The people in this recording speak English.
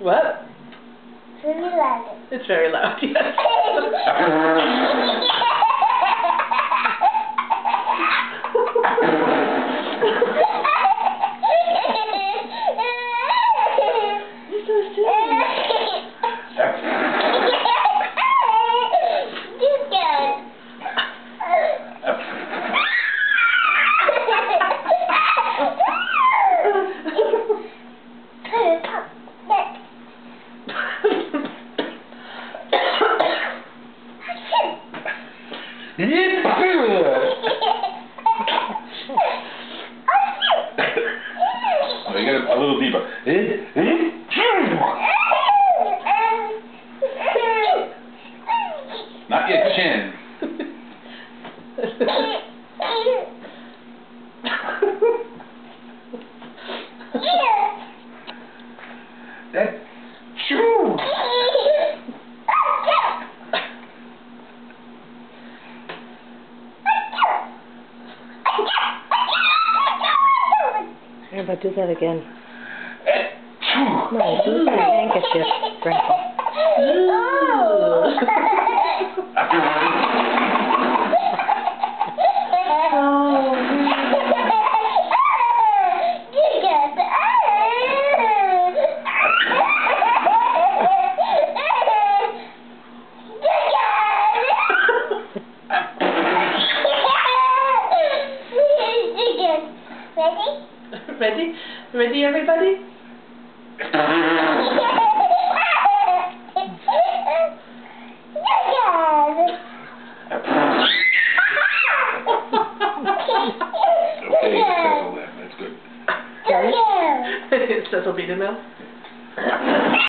What? Very loud. It's very loud, yes. You're so silly. Oh, you got a little deeper. Not your chin. That's true. How about do that again? No, do the handkerchief, Grandpa. Ready? Ready, everybody? Okay, Cecil then. That's good. Cecil beat him out?